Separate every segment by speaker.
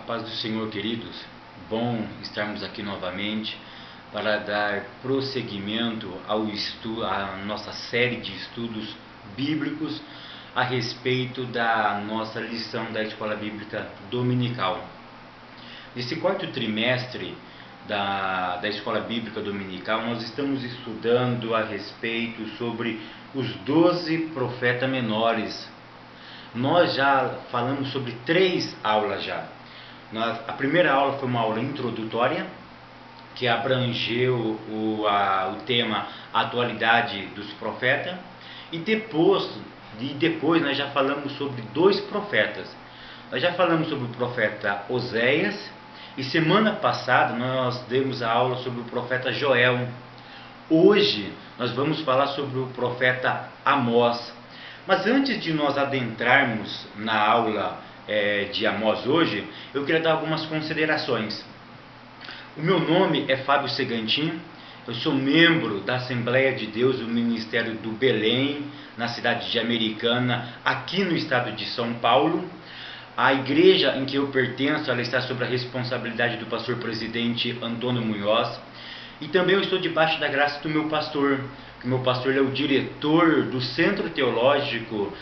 Speaker 1: paz do Senhor, queridos. Bom estarmos aqui novamente para dar prosseguimento à nossa série de estudos bíblicos a respeito da nossa lição da Escola Bíblica Dominical. Nesse quarto trimestre da Escola Bíblica Dominical, nós estamos estudando a respeito sobre os 12 profetas menores. Nós já falamos sobre 3 aulas já. A primeira aula foi uma aula introdutória, que abrangeu o tema Atualidade dos Profetas, e depois nós já falamos sobre 2 profetas. Nós já falamos sobre o profeta Oséias, e semana passada nós demos a aula sobre o profeta Joel. Hoje nós vamos falar sobre o profeta Amós. Mas antes de nós adentrarmos na aula de Amós hoje, eu queria dar algumas considerações. O meu nome é Fábio Segantin, eu sou membro da Assembleia de Deus do Ministério do Belém, na cidade de Americana, aqui no estado de São Paulo. A igreja em que eu pertenço, ela está sob a responsabilidade do pastor presidente Antônio Munhoz. E também eu estou debaixo da graça do meu pastor. O meu pastor é o diretor do Centro Teológico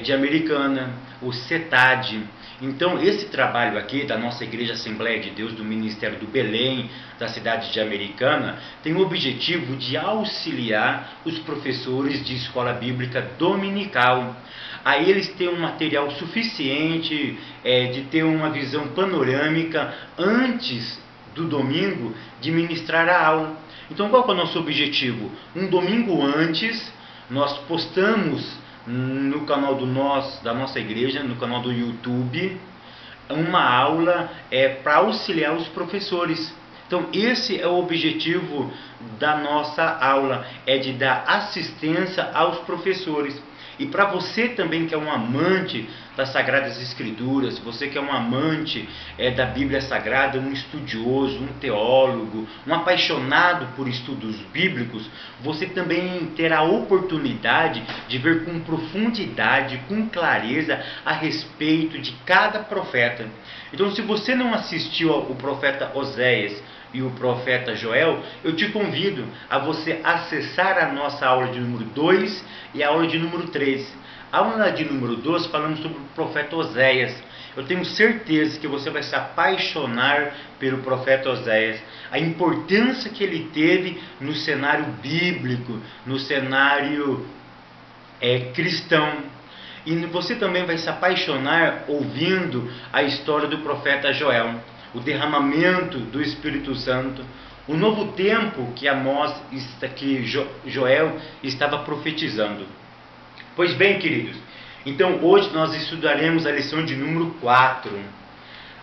Speaker 1: de Americana, o CETAD. Então, esse trabalho aqui da nossa Igreja Assembleia de Deus, do Ministério do Belém, da cidade de Americana, tem o objetivo de auxiliar os professores de escola bíblica dominical. A eles ter um material suficiente, de ter uma visão panorâmica antes do domingo de ministrar a aula. Então, qual é o nosso objetivo? Um domingo antes, nós postamos no canal da nossa igreja, no canal do YouTube, uma aula para auxiliar os professores. Então, esse é o objetivo da nossa aula, é de dar assistência aos professores. E para você também que é um amante das Sagradas Escrituras, você que é um amante da Bíblia Sagrada, um estudioso, um teólogo, um apaixonado por estudos bíblicos, você também terá a oportunidade de ver com profundidade, com clareza, a respeito de cada profeta. Então, se você não assistiu ao profeta Oséias e o profeta Joel, eu te convido a você acessar a nossa aula de número 2 e a aula de número 3. A aula de número 2 falamos sobre o profeta Oséias. Eu tenho certeza que você vai se apaixonar pelo profeta Oséias, a importância que ele teve no cenário bíblico, no cenário cristão. E você também vai se apaixonar ouvindo a história do profeta Joel, o derramamento do Espírito Santo, o novo tempo que Joel estava profetizando. Pois bem, queridos, então hoje nós estudaremos a lição de número 4.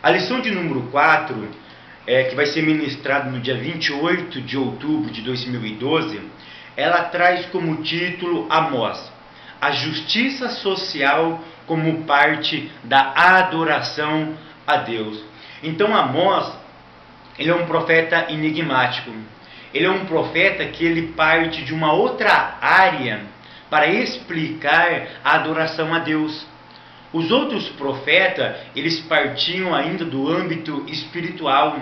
Speaker 1: A lição de número 4, que vai ser ministrada no dia 28 de outubro de 2012, ela traz como título Amós, a justiça social como parte da adoração a Deus. Então Amós, ele é um profeta enigmático. Ele é um profeta que ele parte de uma outra área para explicar a adoração a Deus. Os outros profetas, eles partiam ainda do âmbito espiritual,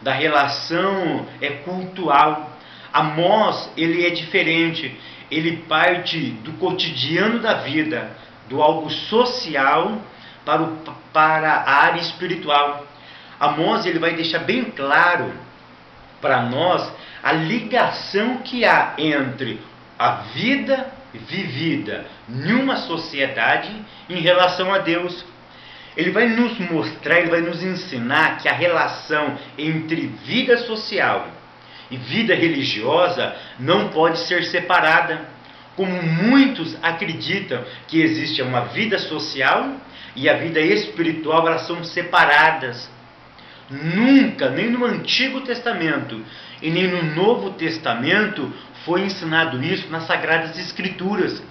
Speaker 1: da relação cultural. Amós, ele é diferente. Ele parte do cotidiano da vida, do algo social para a área espiritual. Amós, ele vai deixar bem claro para nós a ligação que há entre a vida vivida numa sociedade em relação a Deus. Ele vai nos mostrar, ele vai nos ensinar que a relação entre vida social e vida religiosa não pode ser separada, como muitos acreditam que existe uma vida social e a vida espiritual, elas são separadas. Nunca, nem no Antigo Testamento e nem no Novo Testamento foi ensinado isso nas Sagradas Escrituras.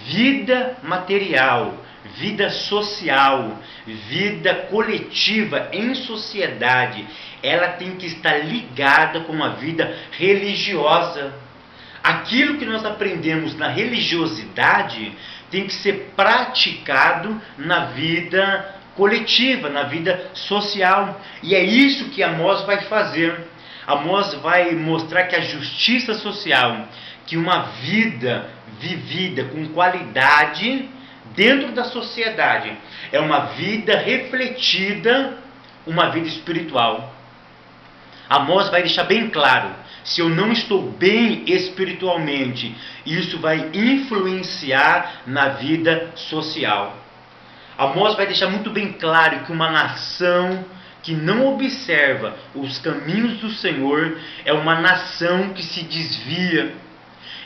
Speaker 1: Vida material, vida social, vida coletiva em sociedade, ela tem que estar ligada com a vida religiosa. Aquilo que nós aprendemos na religiosidade tem que ser praticado na vida coletiva, na vida social. E é isso que Amós vai fazer. Amós vai mostrar que a justiça social, que uma vida vivida com qualidade dentro da sociedade, é uma vida refletida, uma vida espiritual. Amós vai deixar bem claro: se eu não estou bem espiritualmente, isso vai influenciar na vida social. Amós vai deixar muito bem claro que uma nação que não observa os caminhos do Senhor é uma nação que se desvia,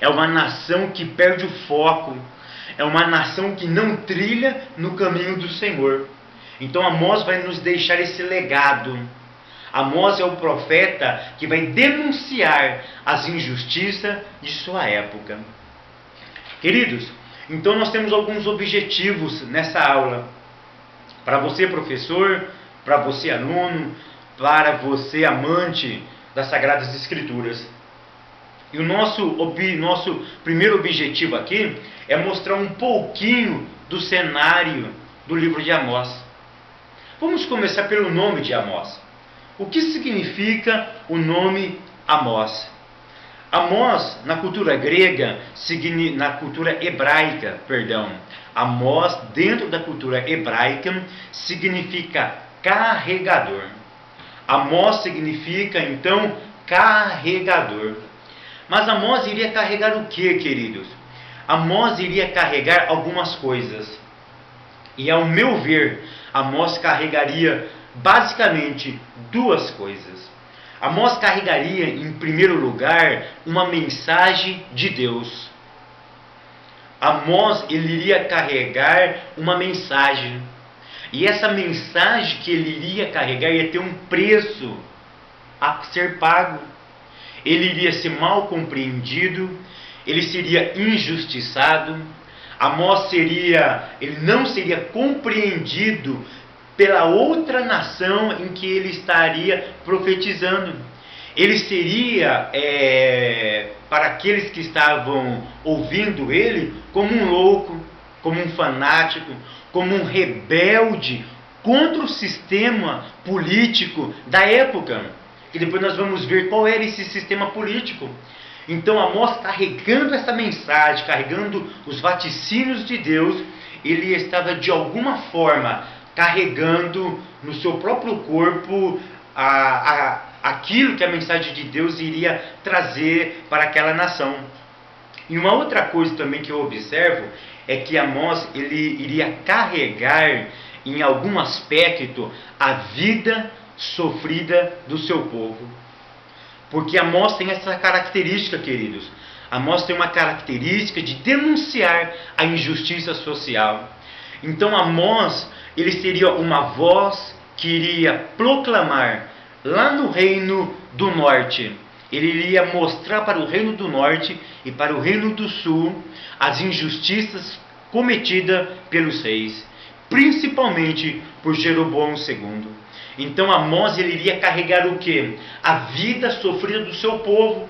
Speaker 1: é uma nação que perde o foco, é uma nação que não trilha no caminho do Senhor. Então Amós vai nos deixar esse legado. Amós é o profeta que vai denunciar as injustiças de sua época. Queridos, então nós temos alguns objetivos nessa aula. Para você, professor, para você, aluno, para você, amante das Sagradas Escrituras. E o nosso primeiro objetivo aqui é mostrar um pouquinho do cenário do livro de Amós. Vamos começar pelo nome de Amós. O que significa o nome Amós? Amós, na cultura grega, na cultura hebraica, Amós, dentro da cultura hebraica, significa carregador. Amós significa, então, carregador. Mas Amós iria carregar o que, queridos? Amós iria carregar algumas coisas. E, ao meu ver, Amós carregaria basicamente duas coisas. Amós carregaria, em primeiro lugar, uma mensagem de Deus. Amós, ele iria carregar uma mensagem. E essa mensagem que ele iria carregar ia ter um preço a ser pago. Ele iria ser mal compreendido, ele seria injustiçado. Amós ele não seria compreendido pela outra nação em que ele estaria profetizando. Ele seria, para aqueles que estavam ouvindo ele, como um louco, como um fanático, como um rebelde contra o sistema político da época. E depois nós vamos ver qual era esse sistema político. Então Amós, carregando essa mensagem, carregando os vaticínios de Deus, ele estava de alguma forma carregando no seu próprio corpo aquilo que a mensagem de Deus iria trazer para aquela nação. E uma outra coisa também que eu observo é que Amós, ele iria carregar em algum aspecto a vida sofrida do seu povo. Porque Amós tem essa característica, queridos. Amós tem uma característica de denunciar a injustiça social. Então Amós, ele seria uma voz que iria proclamar lá no reino do norte. Ele iria mostrar para o reino do norte e para o reino do sul as injustiças cometidas pelos reis, principalmente por Jeroboão II. Então Amós, ele iria carregar o quê? A vida sofrida do seu povo.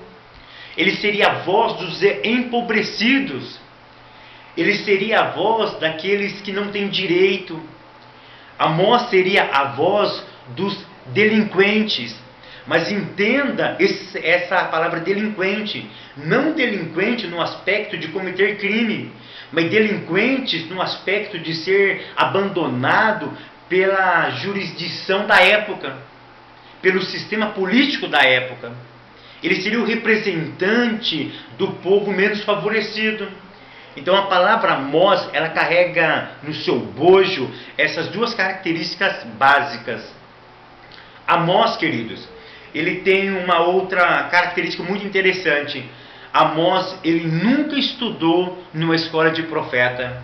Speaker 1: Ele seria a voz dos empobrecidos. Ele seria a voz daqueles que não têm direito. Amós seria a voz dos delinquentes. Mas entenda essa palavra delinquente. Não delinquente no aspecto de cometer crime, mas delinquentes no aspecto de ser abandonado pela jurisdição da época, pelo sistema político da época. Ele seria o representante do povo menos favorecido. Então a palavra Amós, ela carrega no seu bojo essas duas características básicas. Amós, queridos, ele tem uma outra característica muito interessante. Amós, ele nunca estudou numa escola de profeta.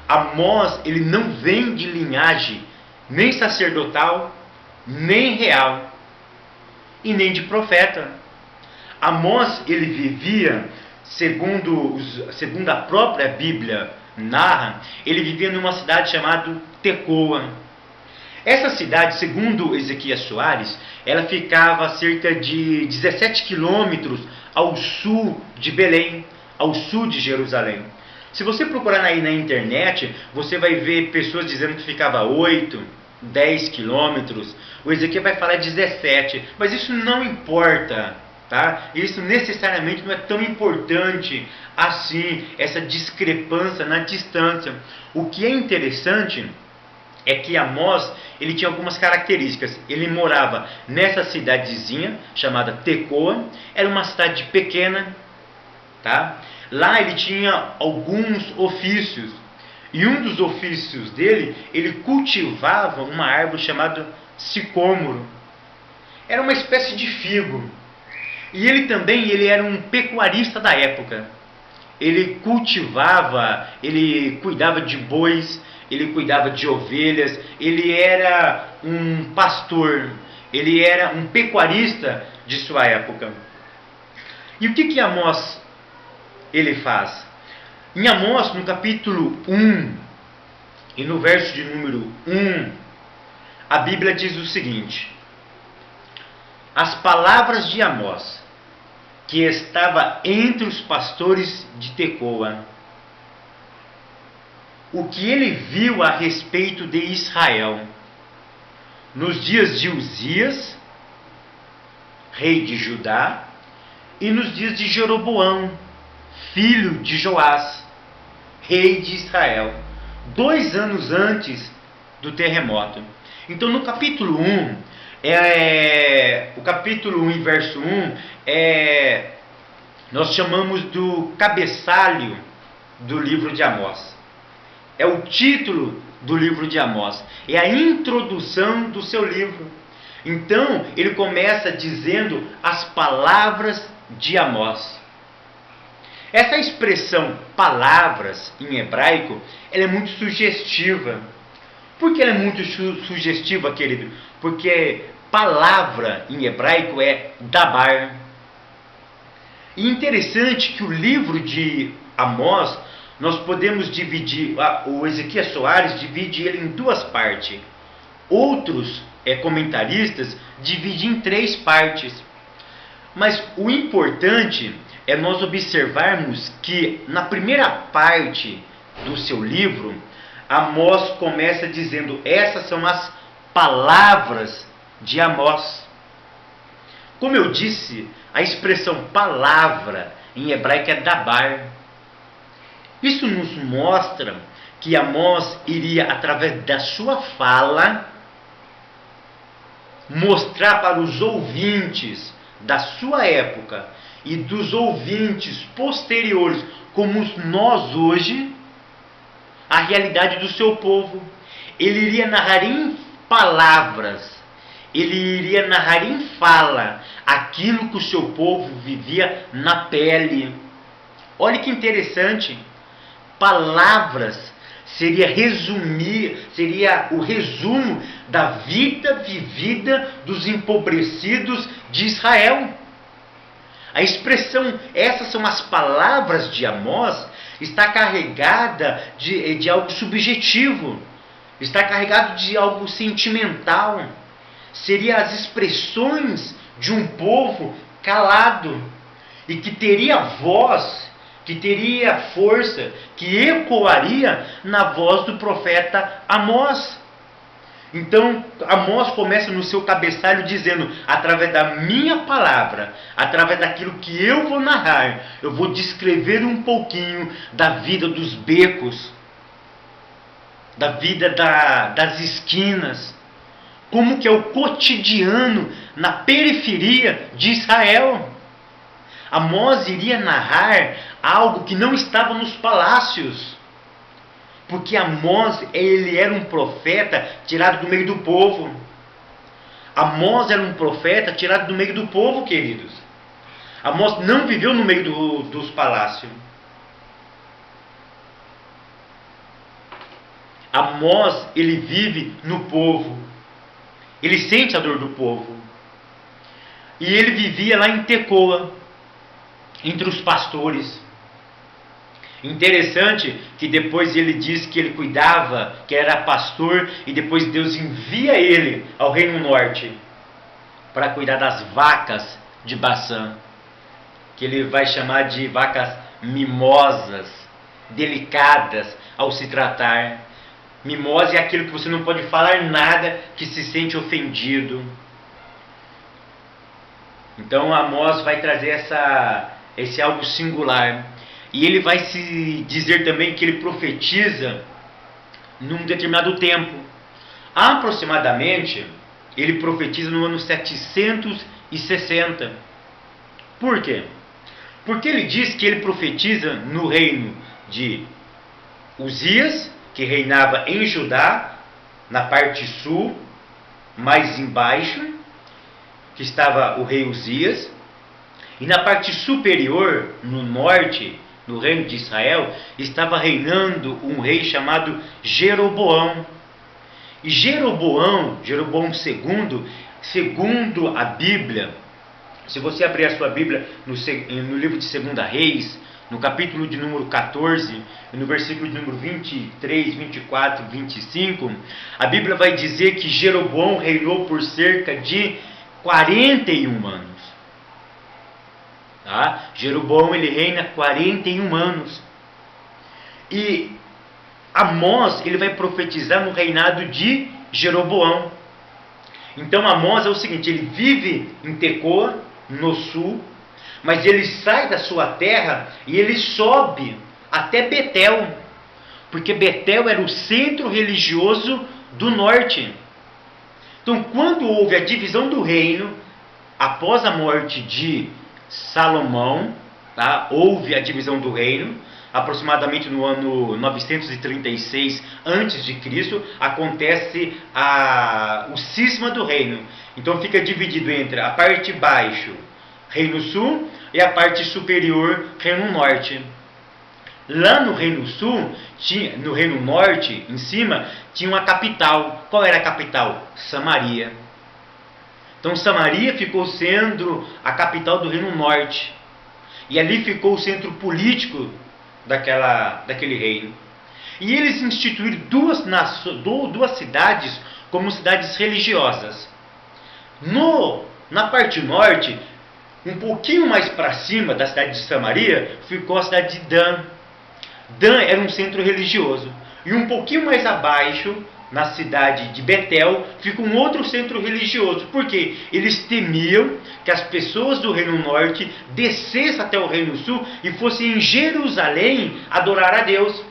Speaker 1: Amós, ele não vem de linhagem nem sacerdotal, nem real, e nem de profeta. Amós, ele vivia, segundo a própria Bíblia narra, ele vivia numa cidade chamada Tecoa. Essa cidade, segundo Ezequias Soares, ela ficava a cerca de 17 quilômetros ao sul de Belém, ao sul de Jerusalém. Se você procurar aí na internet, você vai ver pessoas dizendo que ficava 8, 10 quilômetros. O Ezequiel vai falar 17, mas isso não importa, tá? Isso necessariamente não é tão importante assim, essa discrepância na distância. O que é interessante é que Amós, ele tinha algumas características. Ele morava nessa cidadezinha chamada Tecoa, era uma cidade pequena, tá? Lá ele tinha alguns ofícios, e um dos ofícios dele, ele cultivava uma árvore chamada sicômoro. Era uma espécie de figo. E ele era um pecuarista da época. Ele cultivava, ele cuidava de bois, ele cuidava de ovelhas, ele era um pastor, ele era um pecuarista de sua época. E o que Amós ele faz? Em Amós, no capítulo 1 e no verso de número 1, a Bíblia diz o seguinte: as palavras de Amós, que estava entre os pastores de Tecoa, o que ele viu a respeito de Israel, nos dias de Uzias, rei de Judá, e nos dias de Jeroboão, filho de Joás, rei de Israel, 2 anos antes do terremoto. Então no capítulo 1, o capítulo 1 e verso 1, nós chamamos do cabeçalho do livro de Amós. É o título do livro de Amós, é a introdução do seu livro. Então ele começa dizendo as palavras de Amós. Essa expressão palavras em hebraico, ela é muito sugestiva. Por que ela é muito sugestiva, querido? Porque palavra em hebraico é dabar. E interessante que o livro de Amós, nós podemos dividir, o Ezequiel Soares divide ele em 2 partes. Outros comentaristas dividem em 3 partes. Mas o importante é nós observarmos que na primeira parte do seu livro, Amós começa dizendo: essas são as palavras de Amós. Como eu disse, a expressão palavra em hebraico é dabar. Isso nos mostra que Amós iria, através da sua fala, mostrar para os ouvintes da sua época e dos ouvintes posteriores, como nós hoje, a realidade do seu povo. Ele iria narrar em palavras, ele iria narrar em fala aquilo que o seu povo vivia na pele. Olha que interessante. Palavras seria o resumo da vida vivida dos empobrecidos de Israel. A expressão, essas são as palavras de Amós, está carregada de algo subjetivo, está carregado de algo sentimental. Seria as expressões de um povo calado e que teria voz, que teria força, que ecoaria na voz do profeta Amós. Então, Amós começa no seu cabeçalho dizendo: através da minha palavra, através daquilo que eu vou narrar, eu vou descrever um pouquinho da vida dos becos, da vida das esquinas, como que é o cotidiano na periferia de Israel. Amós iria narrar algo que não estava nos palácios, porque Amós, ele era um profeta tirado do meio do povo. Amós era um profeta tirado do meio do povo, queridos. Amós não viveu no meio dos palácios. Amós, ele vive no povo. Ele sente a dor do povo. E ele vivia lá em Tecoa, entre os pastores. Interessante que depois ele diz que ele cuidava, que era pastor, e depois Deus envia ele ao Reino Norte para cuidar das vacas de Baçã, que ele vai chamar de vacas mimosas. delicadas ao se tratar. Mimose é aquilo que você não pode falar nada que se sente ofendido. Então Amós vai trazer esse algo singular. E ele vai se dizer também que ele profetiza num determinado tempo. Aproximadamente, ele profetiza no ano 760. Por quê? Porque ele diz que ele profetiza no reino de Uzias, que reinava em Judá, na parte sul, mais embaixo, que estava o rei Uzias, e na parte superior, no norte, no reino de Israel, estava reinando um rei chamado Jeroboão. E Jeroboão II, segundo a Bíblia, se você abrir a sua Bíblia no livro de 2 Reis, no capítulo de número 14, no versículo de número 23, 24, 25, a Bíblia vai dizer que Jeroboão reinou por cerca de 41 anos. Tá? Jeroboão ele reina 41 anos. E Amós ele vai profetizar no reinado de Jeroboão. Então Amós é o seguinte, ele vive em Tecoa, no sul, mas ele sai da sua terra e ele sobe até Betel, porque Betel era o centro religioso do norte. Então quando houve a divisão do reino, após a morte de Salomão, tá? Houve a divisão do reino, aproximadamente no ano 936 a.C., acontece o cisma do reino. Então fica dividido entre a parte baixo, Reino Sul, e a parte superior, Reino Norte. Lá no Reino Sul, no Reino Norte, em cima, tinha uma capital. Qual era a capital? Samaria. Então Samaria ficou sendo a capital do Reino Norte. E ali ficou o centro político daquele reino. E eles instituíram duas cidades como cidades religiosas. Na parte norte, um pouquinho mais para cima da cidade de Samaria, ficou a cidade de Dan. Dan era um centro religioso. E um pouquinho mais abaixo, na cidade de Betel, fica um outro centro religioso. Por quê? Eles temiam que as pessoas do Reino Norte descessem até o Reino Sul e fossem em Jerusalém adorar a Deus.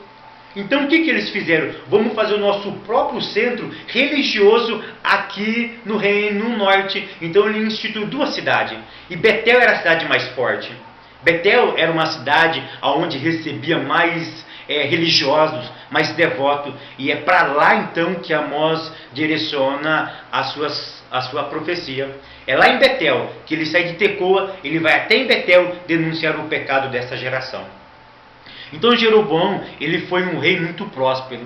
Speaker 1: Então o que eles fizeram? Vamos fazer o nosso próprio centro religioso aqui no Reino Norte. Então ele instituiu duas cidades. E Betel era a cidade mais forte. Betel era uma cidade onde recebia mais religiosos, mais devotos. E é para lá então que Amós direciona a sua profecia. É lá em Betel que ele sai de Tecoa, ele vai até em Betel denunciar o pecado dessa geração. Então Jeroboão, ele foi um rei muito próspero.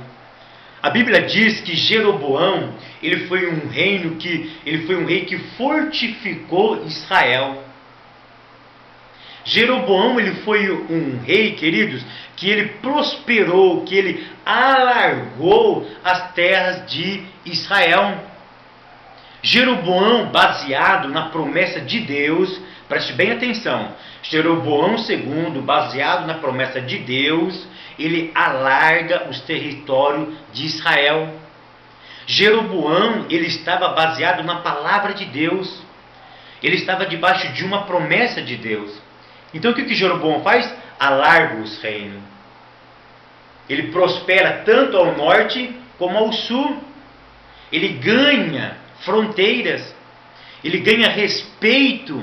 Speaker 1: A Bíblia diz que Jeroboão, ele foi um rei que fortificou Israel. Jeroboão, ele foi um rei, queridos, que ele prosperou, que ele alargou as terras de Israel. Jeroboão, baseado na promessa de Deus, preste bem atenção, Jeroboão II, baseado na promessa de Deus, ele alarga os territórios de Israel. Jeroboão, ele estava baseado na palavra de Deus. Ele estava debaixo de uma promessa de Deus. Então o que Jeroboão faz? Alarga os reinos. Ele prospera tanto ao norte como ao sul. Ele ganha fronteiras. Ele ganha respeito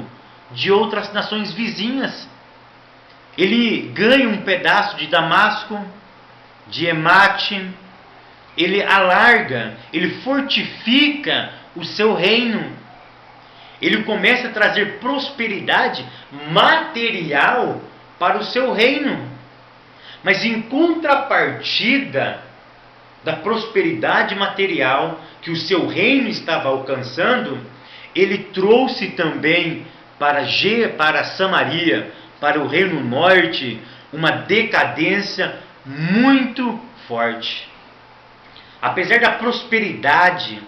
Speaker 1: de outras nações vizinhas. Ele ganha um pedaço de Damasco, de Emate. Ele alarga, ele fortifica o seu reino. Ele começa a trazer prosperidade material para o seu reino. Mas em contrapartida da prosperidade material que o seu reino estava alcançando, ele trouxe também para Samaria, para o Reino Norte, uma decadência muito forte. Apesar da prosperidade,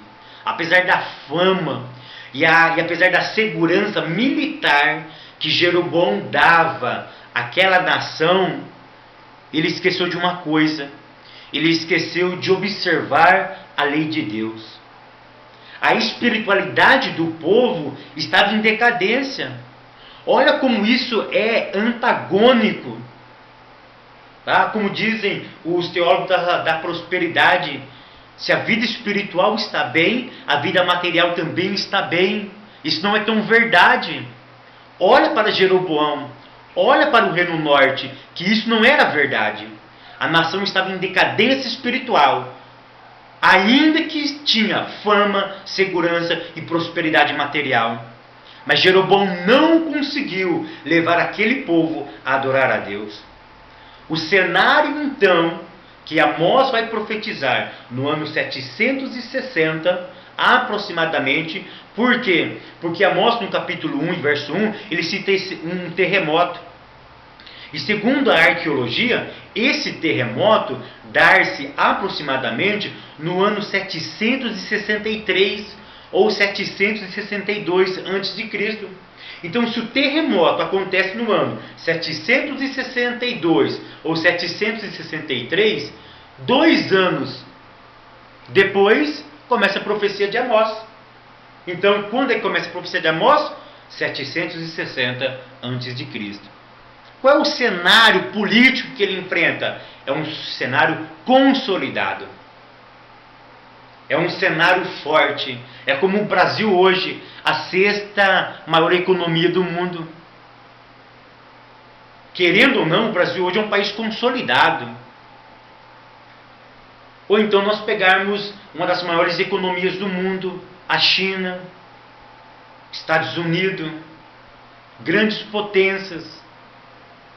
Speaker 1: apesar da fama e apesar da segurança militar que Jeroboão dava àquela nação, ele esqueceu de uma coisa. Ele esqueceu de observar a lei de Deus. A espiritualidade do povo estava em decadência. Olha como isso é antagônico. Tá? Como dizem os teólogos da prosperidade, se a vida espiritual está bem, a vida material também está bem. Isso não é tão verdade. Olha para Jeroboão, olha para o Reino Norte, que isso não era verdade. A nação estava em decadência espiritual, ainda que tinha fama, segurança e prosperidade material. Mas Jeroboão não conseguiu levar aquele povo a adorar a Deus. O cenário, então, que Amós vai profetizar no ano 760, aproximadamente. Por quê? Porque Amós, no capítulo 1, verso 1, ele cita um terremoto. E segundo a arqueologia, esse terremoto dar-se aproximadamente no ano 763 ou 762 a.C. Então, se o terremoto acontece no ano 762 ou 763, 2 anos depois começa a profecia de Amós. Então, quando é que começa a profecia de Amós? 760 a.C. Qual é o cenário político que ele enfrenta? É um cenário consolidado. É um cenário forte. É como o Brasil hoje, a 6ª maior economia do mundo. Querendo ou não, o Brasil hoje é um país consolidado. Ou então nós pegarmos uma das maiores economias do mundo, a China, Estados Unidos, grandes potências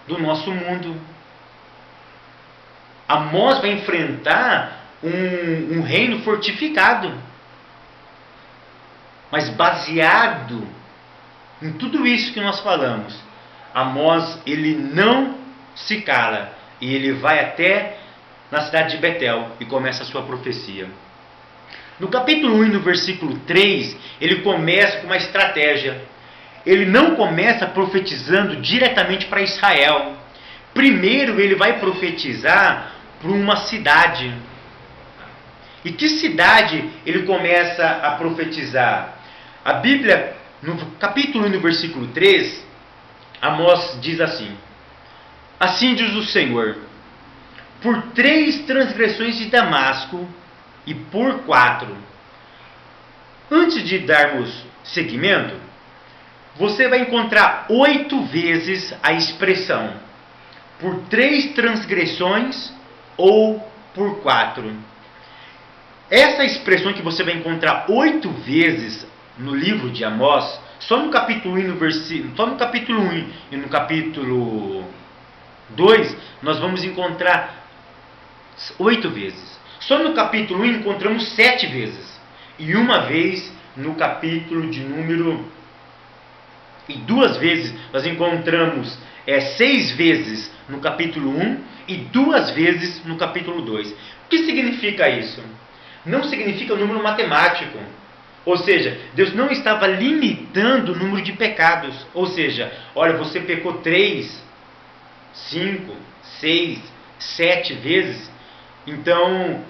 Speaker 1: do nosso mundo. Amós vai enfrentar um reino fortificado, mas baseado em tudo isso que nós falamos. Amós, ele não se cala e ele vai até na cidade de Betel e começa a sua profecia. No capítulo 1 e no versículo 3, ele começa com uma estratégia. Ele não começa profetizando diretamente para Israel. Primeiro ele vai profetizar para uma cidade. E que cidade ele começa a profetizar? A Bíblia, no capítulo 1 no versículo 3, Amós diz assim: assim diz o Senhor, por 3 transgressões de Damasco e por 4. Antes de darmos seguimento, você vai encontrar 8 vezes a expressão por 3 transgressões ou por 4. Essa expressão que você vai encontrar 8 vezes no livro de Amós, só no capítulo 1 e no capítulo 2, nós vamos encontrar 8 vezes. Só no capítulo 1 encontramos 7 vezes. E uma vez no capítulo de número... E 2 vezes nós encontramos 6 vezes no capítulo 1 e 2 vezes no capítulo 2. O que significa isso? Não significa o número matemático. Ou seja, Deus não estava limitando o número de pecados. Ou seja, olha, você pecou 3, 5, 6, 7 vezes, então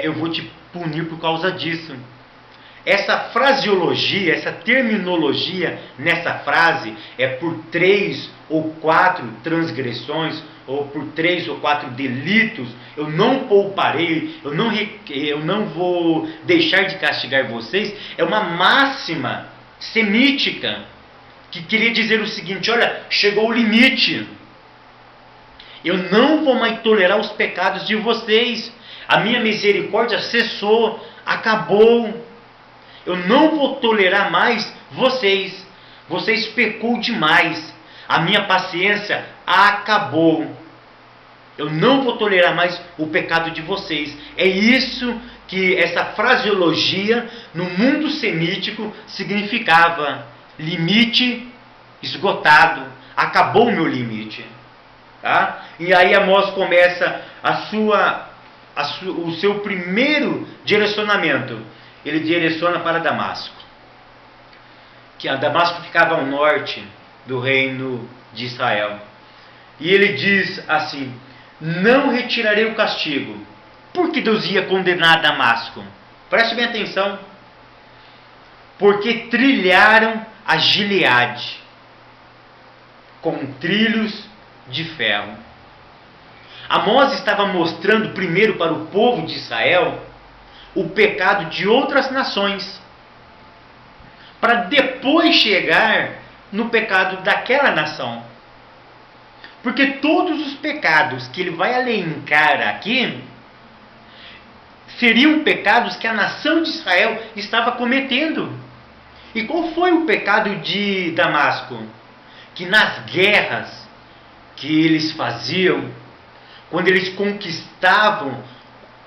Speaker 1: eu vou te punir por causa disso. Essa fraseologia, essa terminologia nessa frase é por 3 ou 4 transgressões, ou por 3 ou 4 delitos, eu não pouparei, eu não vou deixar de castigar vocês. É uma máxima semítica que queria dizer o seguinte: olha, chegou o limite. Eu não vou mais tolerar os pecados de vocês. A minha misericórdia cessou, acabou. Eu não vou tolerar mais vocês. Vocês pecou demais. A minha paciência acabou. Eu não vou tolerar mais o pecado de vocês. É isso que essa fraseologia no mundo semítico significava. Limite esgotado. Acabou o meu limite. Tá? E aí Amós começa o seu primeiro direcionamento. Ele direciona para Damasco. Que a Damasco ficava ao norte do reino de Israel. E ele diz assim: não retirarei o castigo. Por que Deus ia condenar Damasco? Preste bem atenção. Porque trilharam a Gileade com trilhos de ferro. Amós estava mostrando primeiro para o povo de Israel o pecado de outras nações, para depois chegar no pecado daquela nação. Porque todos os pecados que ele vai elencar aqui seriam pecados que a nação de Israel estava cometendo. E qual foi o pecado de Damasco? Que nas guerras que eles faziam, quando eles conquistavam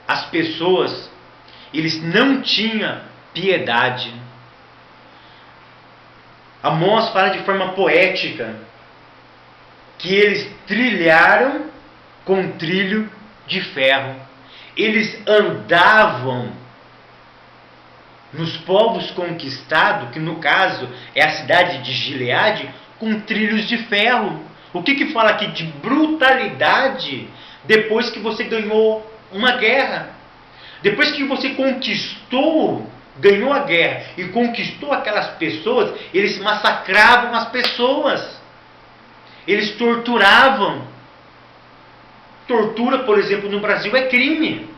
Speaker 1: as pessoas, eles não tinham piedade. Amós fala de forma poética que eles trilharam com trilho de ferro. Eles andavam nos povos conquistados, que no caso é a cidade de Gileade, com trilhos de ferro. O que fala aqui de brutalidade depois que você ganhou uma guerra? Depois que você ganhou a guerra e conquistou aquelas pessoas, eles massacravam as pessoas. Eles torturavam. Tortura, por exemplo, no Brasil é crime.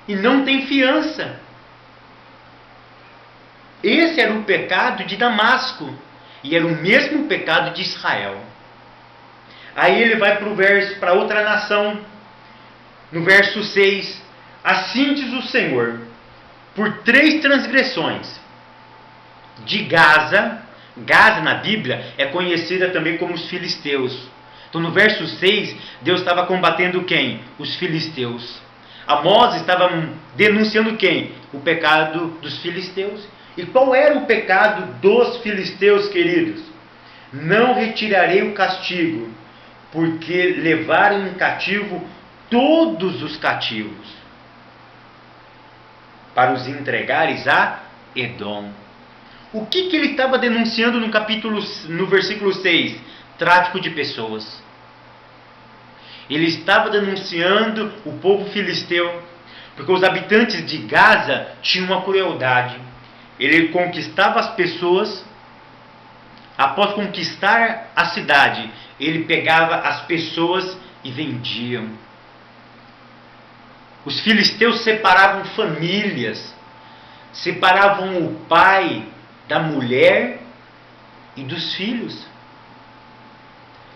Speaker 1: E não tem fiança. Esse era o pecado de Damasco. E era o mesmo pecado de Israel. Aí ele vai para outra nação. No verso 6. Assim diz o Senhor: por 3 transgressões de Gaza. Gaza na Bíblia é conhecida também como os filisteus. Então no verso 6, Deus estava combatendo quem? Os filisteus. Amós estava denunciando quem? O pecado dos filisteus. E qual era o pecado dos filisteus, queridos? Não retirarei o castigo, porque levaram em cativo todos os cativos, para os entregares a Edom. O que ele estava denunciando no versículo 6? Tráfico de pessoas. Ele estava denunciando o povo filisteu, porque os habitantes de Gaza tinham uma crueldade. Ele conquistava as pessoas, após conquistar a cidade, ele pegava as pessoas e vendiam. Os filisteus separavam famílias, separavam o pai da mulher e dos filhos.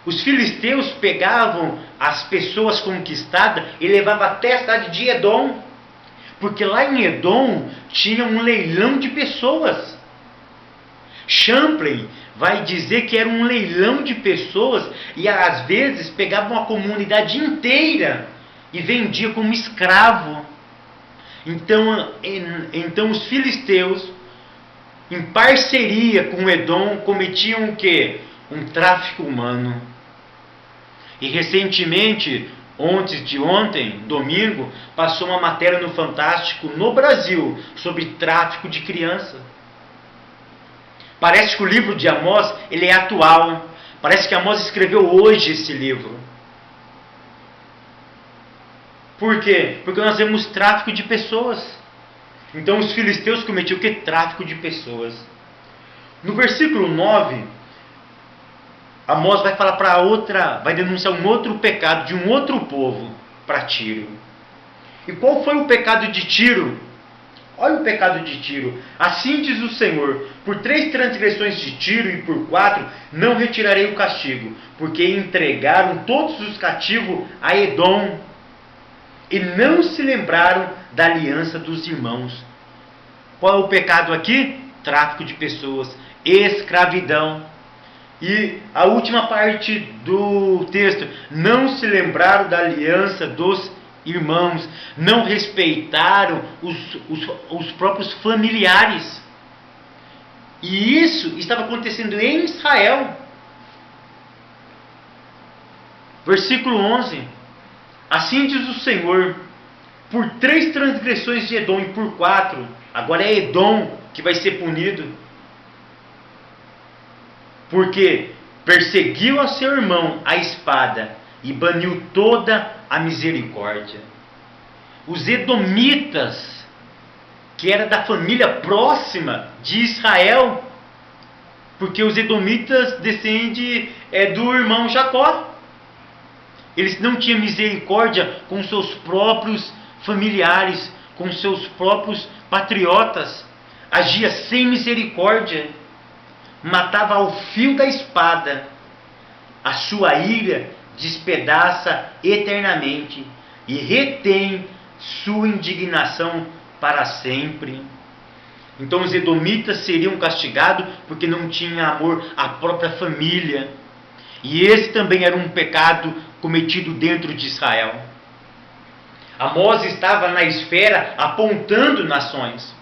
Speaker 1: Os filisteus pegavam as pessoas conquistadas e levavam até a cidade de Edom, porque lá em Edom tinha um leilão de pessoas. Champlain vai dizer que era um leilão de pessoas e às vezes pegavam a comunidade inteira e vendia como escravo. Então os filisteus, em parceria com Edom, cometiam o quê? Um tráfico humano. E recentemente, antes de ontem, domingo, passou uma matéria no Fantástico no Brasil sobre tráfico de criança. Parece que o livro de Amós ele é atual. Parece que Amós escreveu hoje esse livro. Por quê? Porque nós vemos tráfico de pessoas. Então os filisteus cometiam o que? Tráfico de pessoas. No versículo 9, Amós vai falar vai denunciar um outro pecado de um outro povo para Tiro. E qual foi o pecado de Tiro? Olha o pecado de Tiro. Assim diz o Senhor: por 3 transgressões de Tiro e por 4 não retirarei o castigo, porque entregaram todos os cativos a Edom e não se lembraram da aliança dos irmãos. Qual é o pecado aqui? Tráfico de pessoas, escravidão. E a última parte do texto: não se lembraram da aliança dos irmãos, não respeitaram os próprios familiares. E isso estava acontecendo em Israel. Versículo 11: assim diz o Senhor: por 3 transgressões de Edom e por 4, agora é Edom que vai ser punido, porque perseguiu a seu irmão a espada e baniu toda a misericórdia. Os edomitas, que era da família próxima de Israel, porque os edomitas descendem do irmão Jacó. Eles não tinham misericórdia com seus próprios familiares, com seus próprios patriotas. Agia sem misericórdia. Matava ao fio da espada. A sua ira despedaça eternamente e retém sua indignação para sempre. Então os edomitas seriam castigados porque não tinham amor à própria família. E esse também era um pecado cometido dentro de Israel. Amós estava na esfera apontando nações.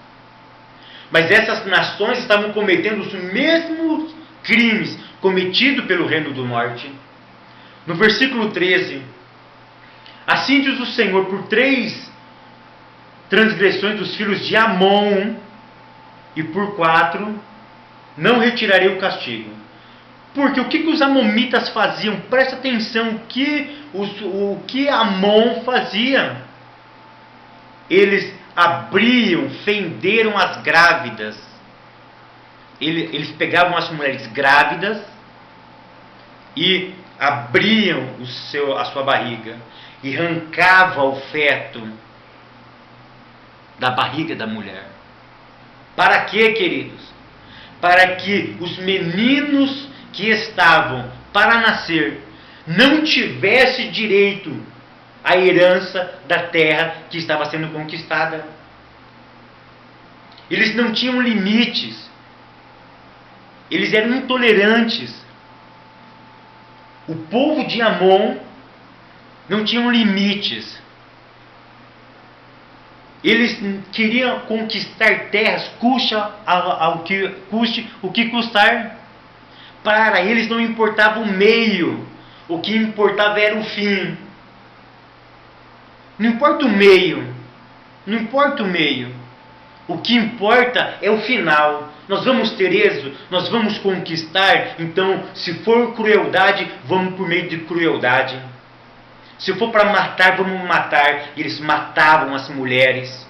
Speaker 1: Mas essas nações estavam cometendo os mesmos crimes cometidos pelo Reino do Norte. No versículo 13: assim diz o Senhor, por 3 transgressões dos filhos de Amon, e por 4 não retirarei o castigo. Porque o que os amonitas faziam? Presta atenção, o que Amon fazia. Eles abriam, fenderam as grávidas. Eles pegavam as mulheres grávidas e abriam a sua barriga e arrancavam o feto da barriga da mulher. Para quê, queridos? Para que os meninos que estavam para nascer não tivessem direito à herança da terra que estava sendo conquistada. Eles não tinham limites. Eles eram intolerantes. O povo de Amon não tinha limites. Eles queriam conquistar terras, custe o que custar. Para eles não importava o meio, o que importava era o fim. Não importa o meio, não importa o meio. O que importa é o final. Nós vamos ter êxito, nós vamos conquistar. Então, se for crueldade, vamos por meio de crueldade. Se for para matar, vamos matar. E eles matavam as mulheres.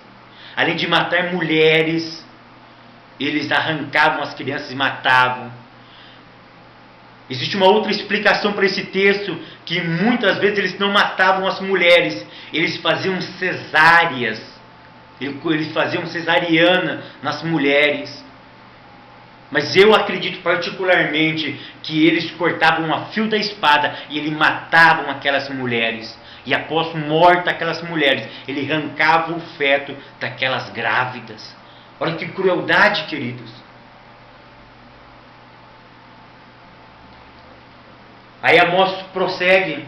Speaker 1: Além de matar mulheres, eles arrancavam as crianças e matavam. Existe uma outra explicação para esse texto, que muitas vezes eles não matavam as mulheres, eles faziam cesáreas, eles faziam cesariana nas mulheres. Mas eu acredito particularmente que eles cortavam a fio da espada e eles matavam aquelas mulheres. E após morta aquelas mulheres, ele arrancava o feto daquelas grávidas. Olha que crueldade, queridos. Aí Amós prossegue,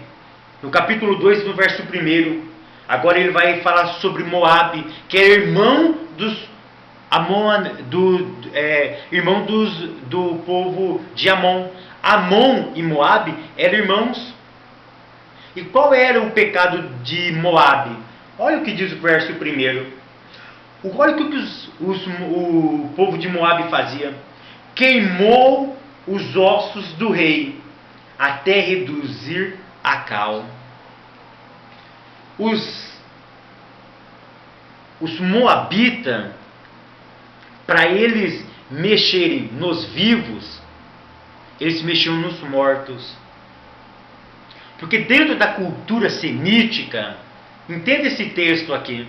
Speaker 1: no capítulo 2, no verso 1. Agora ele vai falar sobre Moabe, que é irmão do povo de Amon. Amon e Moabe eram irmãos. E qual era o pecado de Moabe? Olha o que diz o verso 1. Olha o que o povo de Moabe fazia. Queimou os ossos do rei, até reduzir a cal. Os moabitas, para eles mexerem nos vivos, eles mexiam nos mortos. Porque dentro da cultura semítica, entenda esse texto aqui,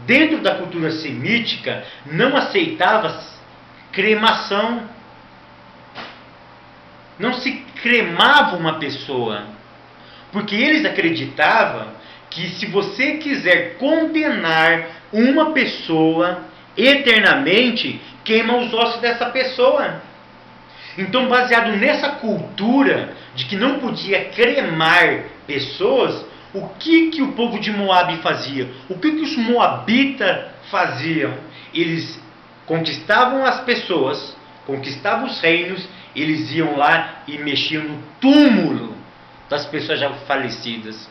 Speaker 1: dentro da cultura semítica não aceitava cremação. Não se cremava uma pessoa, porque eles acreditavam que se você quiser condenar uma pessoa eternamente, queima os ossos dessa pessoa. Então, baseado nessa cultura de que não podia cremar pessoas, o que o povo de Moabe fazia? O que os moabitas faziam? Eles conquistavam as pessoas, conquistavam os reinos, eles iam lá e mexiam no túmulo das pessoas já falecidas.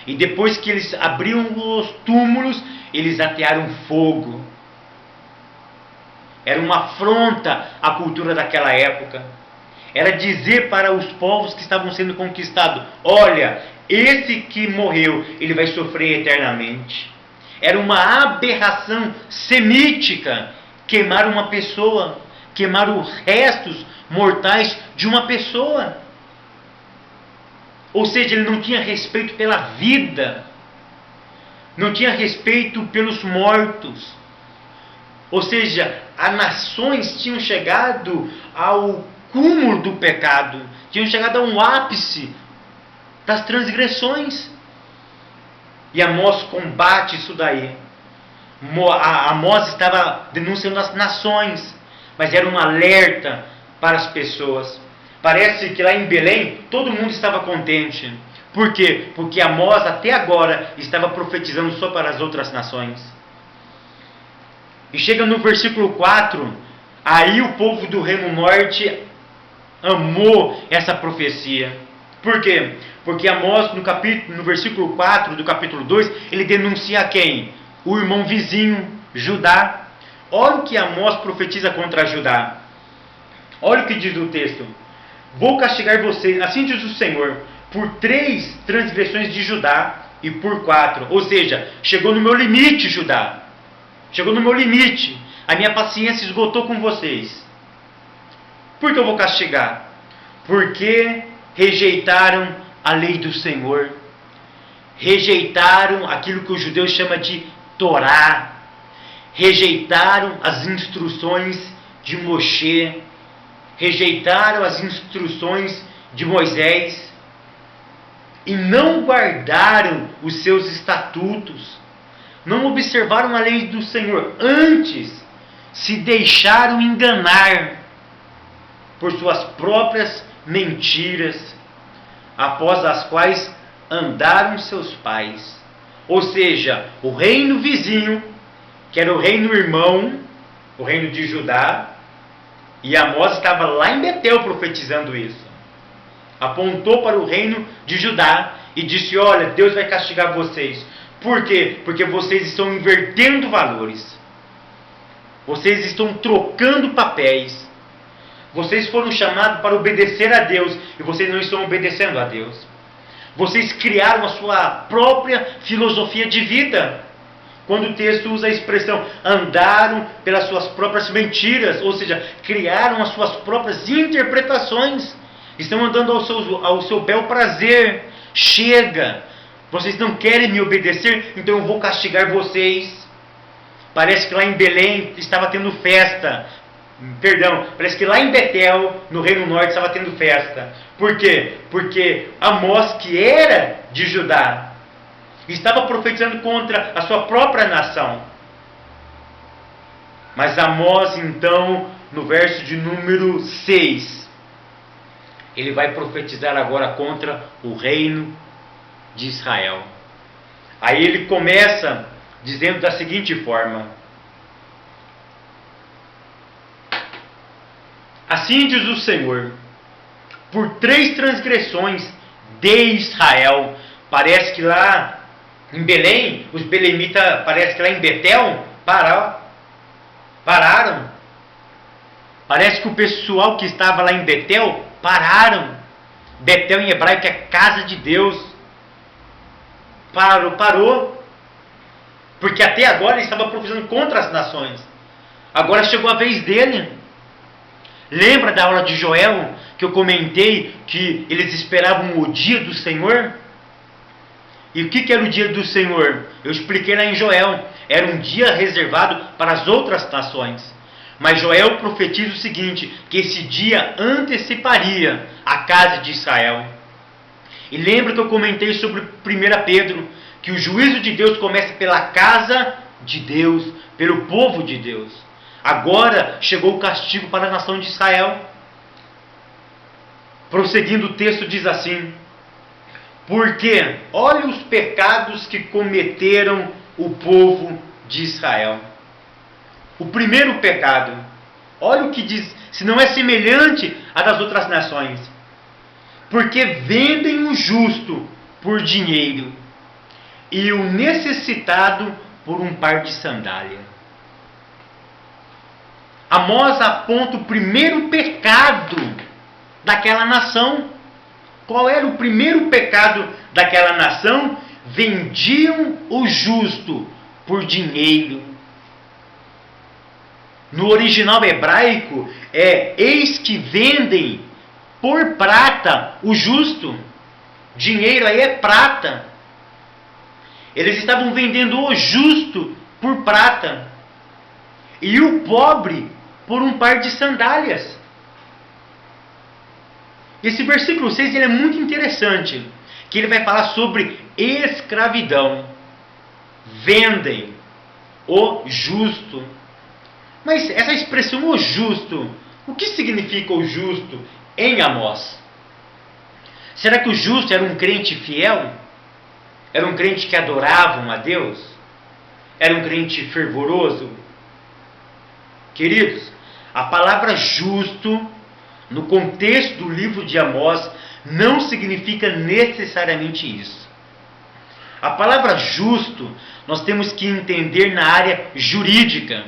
Speaker 1: E depois que eles abriam os túmulos, eles atearam fogo. Era uma afronta à cultura daquela época. Era dizer para os povos que estavam sendo conquistados: olha, esse que morreu, ele vai sofrer eternamente. Era uma aberração semítica queimar uma pessoa, queimar os restos mortais de uma pessoa. Ou seja, ele não tinha respeito pela vida, não tinha respeito pelos mortos. Ou seja, as nações tinham chegado ao cúmulo do pecado, tinham chegado a um ápice das transgressões. E Amós combate isso daí. Amós estava denunciando as nações, mas era um alerta para as pessoas. Parece que lá em Belém todo mundo estava contente. Por quê? Porque Amós até agora estava profetizando só para as outras nações. E chega no versículo 4, aí o povo do Reino Norte amou essa profecia. Por quê? Porque Amós, no versículo 4 do capítulo 2, ele denuncia quem? O irmão vizinho, Judá. Olha o que Amós profetiza contra Judá. Olha o que diz o texto: vou castigar vocês, assim diz o Senhor, por 3 transgressões de Judá e por 4. Ou seja, chegou no meu limite, Judá. Chegou no meu limite. A minha paciência esgotou com vocês. Por que eu vou castigar? Porque rejeitaram a lei do Senhor. Rejeitaram aquilo que o judeu chama de Torá. Rejeitaram as instruções de Moshe. Rejeitaram as instruções de Moisés. E não guardaram os seus estatutos. Não observaram a lei do Senhor. Antes, se deixaram enganar por suas próprias mentiras, após as quais andaram seus pais. Ou seja, o reino vizinho, que era o reino irmão, o reino de Judá, e Amós estava lá em Betel profetizando isso. Apontou para o reino de Judá e disse: olha, Deus vai castigar vocês. Por quê? Porque vocês estão invertendo valores. Vocês estão trocando papéis. Vocês foram chamados para obedecer a Deus e vocês não estão obedecendo a Deus. Vocês criaram a sua própria filosofia de vida. Quando o texto usa a expressão andaram pelas suas próprias mentiras, ou seja, criaram as suas próprias interpretações. Estão andando ao seu bel prazer. Chega! Vocês não querem me obedecer, então eu vou castigar vocês. Parece que lá em Belém estava tendo festa. Parece que lá em Betel, no Reino Norte, estava tendo festa. Por quê? Porque Amós, que era de Judá, estava profetizando contra a sua própria nação. Mas Amós, então, no verso de número 6, ele vai profetizar agora contra o reino de Israel. Aí ele começa dizendo da seguinte forma: assim diz o Senhor, por 3 transgressões de Israel. Parece que lá em Belém, os belemitas, parece que lá em Betel, pararam. Parece que o pessoal que estava lá em Betel, pararam. Betel em hebraico é casa de Deus. Parou. Porque até agora ele estava profetizando contra as nações. Agora chegou a vez dele. Lembra da aula de Joel, que eu comentei que eles esperavam o dia do Senhor? E o que era o dia do Senhor? Eu expliquei lá em Joel. Era um dia reservado para as outras nações. Mas Joel profetiza o seguinte, que esse dia anteciparia a casa de Israel. E lembra que eu comentei sobre 1 Pedro, que o juízo de Deus começa pela casa de Deus, pelo povo de Deus. Agora chegou o castigo para a nação de Israel. Prosseguindo, o texto diz assim: porque olha os pecados que cometeram o povo de Israel. O primeiro pecado, olha o que diz, se não é semelhante à das outras nações. Porque vendem o justo por dinheiro e o necessitado por um par de sandália. Amós aponta o primeiro pecado daquela nação. Qual era o primeiro pecado daquela nação? Vendiam o justo por dinheiro. No original hebraico eis que vendem por prata o justo. Dinheiro aí é prata. Eles estavam vendendo o justo por prata e o pobre por um par de sandálias. Esse versículo 6 ele é muito interessante, que ele vai falar sobre escravidão. Vendem o justo. Mas essa expressão o justo, o que significa o justo em Amós? Será que o justo era um crente fiel? Era um crente que adorava a Deus? Era um crente fervoroso? Queridos, a palavra justo, no contexto do livro de Amós, não significa necessariamente isso. A palavra justo, nós temos que entender na área jurídica.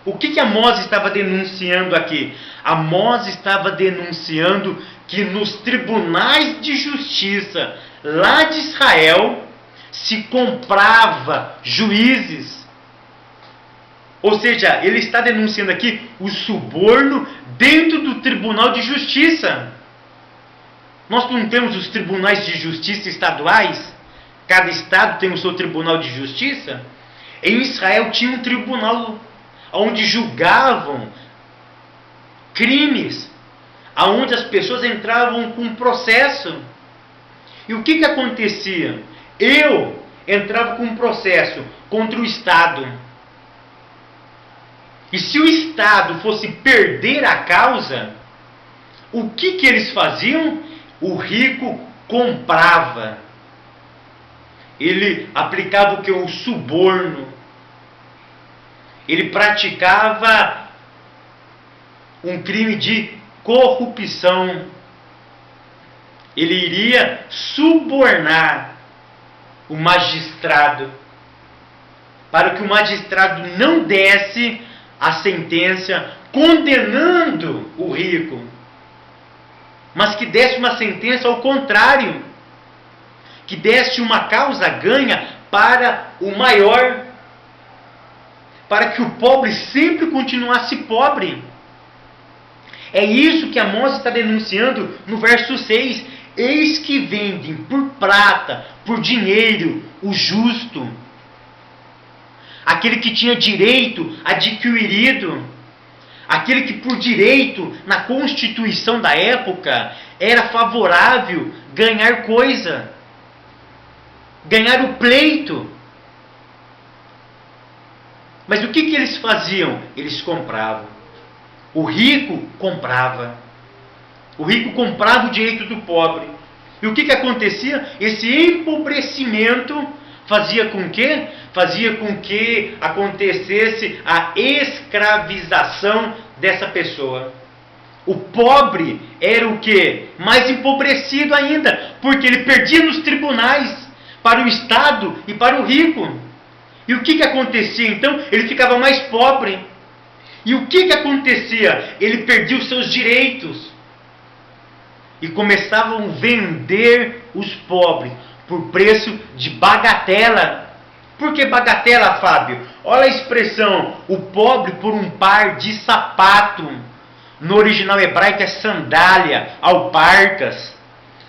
Speaker 1: O que Amós estava denunciando aqui? Amós estava denunciando que nos tribunais de justiça lá de Israel se comprava juízes. Ou seja, ele está denunciando aqui o suborno dentro do tribunal de justiça. Nós não temos os tribunais de justiça estaduais? Cada estado tem o seu tribunal de justiça? Em Israel tinha um tribunal onde julgavam crimes, aonde as pessoas entravam com processo. E o que acontecia? Eu entrava com um processo contra o Estado. E se o Estado fosse perder a causa, o que eles faziam? O rico comprava. Ele aplicava o que? O suborno. Ele praticava um crime de corrupção. Ele iria subornar o magistrado, para que o magistrado não desse a sentença condenando o rico, mas que desse uma sentença ao contrário, que desse uma causa ganha para o maior, para que o pobre sempre continuasse pobre. É isso que Amós está denunciando no verso 6. Eis que vendem por prata, por dinheiro, o justo. Aquele que tinha direito adquirido. Aquele que por direito, na Constituição da época, era favorável ganhar coisa. Ganhar o pleito. Mas o que eles faziam? Eles compravam. O rico comprava. O rico comprava o direito do pobre. E o que acontecia? Esse empobrecimento fazia com que? Fazia com que acontecesse a escravização dessa pessoa. O pobre era o quê? Mais empobrecido ainda, porque ele perdia nos tribunais para o Estado e para o rico. E o que acontecia então? Ele ficava mais pobre. E o que acontecia? Ele perdia os seus direitos. E começavam a vender os pobres por preço de bagatela. Por que bagatela, Fábio? Olha a expressão, o pobre por um par de sapato. No original hebraico é sandália, alparcas.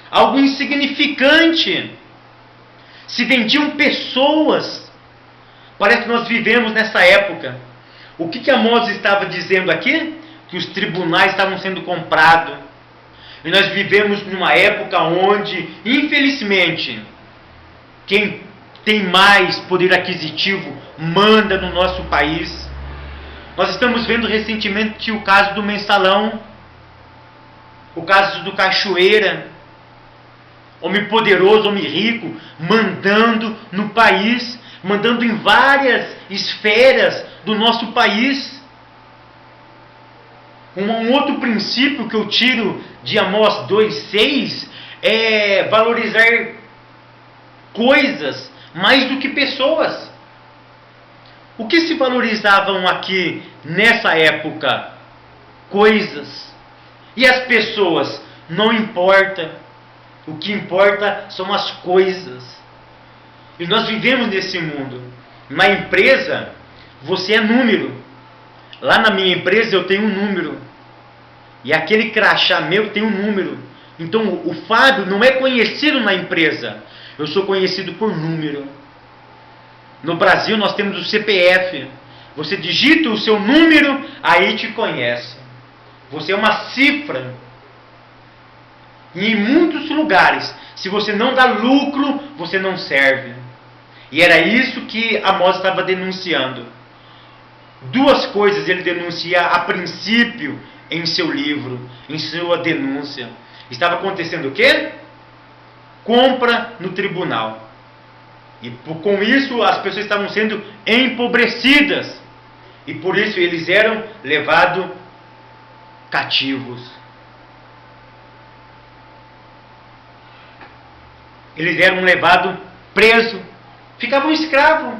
Speaker 1: Algo insignificante. Se vendiam pessoas. Parece que nós vivemos nessa época. O que Amós estava dizendo aqui? Que os tribunais estavam sendo comprados. E nós vivemos numa época onde, infelizmente, quem tem mais poder aquisitivo manda no nosso país. Nós estamos vendo recentemente o caso do Mensalão, o caso do Cachoeira, homem poderoso, homem rico, mandando no país, mandando em várias esferas do nosso país. Um outro princípio que eu tiro de Amós 2,6 é valorizar coisas mais do que pessoas. O que se valorizavam aqui nessa época? coisas. E as pessoas, não importa. O que importa são as coisas. E nós vivemos nesse mundo. Na empresa, você é número. Lá na minha empresa eu tenho um número. E aquele crachá meu tem um número. Então o Fábio não é conhecido na empresa. Eu sou conhecido por número. No Brasil nós temos o CPF. Você digita o seu número, aí te conhece. Você é uma cifra. E em muitos lugares, se você não dá lucro, você não serve. E era isso que Amós estava denunciando. Duas coisas ele denuncia a princípio em seu livro, em sua denúncia. Estava acontecendo o quê? Compra no tribunal. E com isso as pessoas estavam sendo empobrecidas. E por isso eles eram levados cativos. Eles eram levados presos. Ficavam escravos.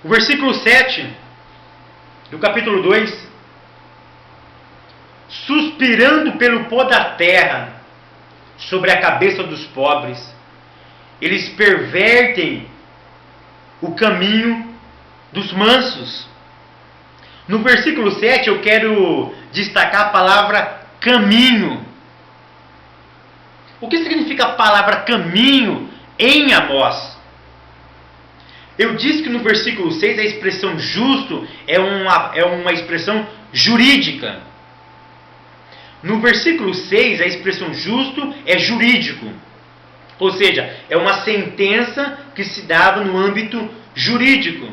Speaker 1: O versículo 7 do capítulo 2. Suspirando pelo pó da terra sobre a cabeça dos pobres, eles pervertem o caminho dos mansos. No versículo 7 eu quero destacar a palavra caminho. O que significa a palavra caminho em Amós? Eu disse que no versículo 6 a expressão justo é uma expressão jurídica. No versículo 6 a expressão justo é jurídico. Ou seja, é uma sentença que se dava no âmbito jurídico.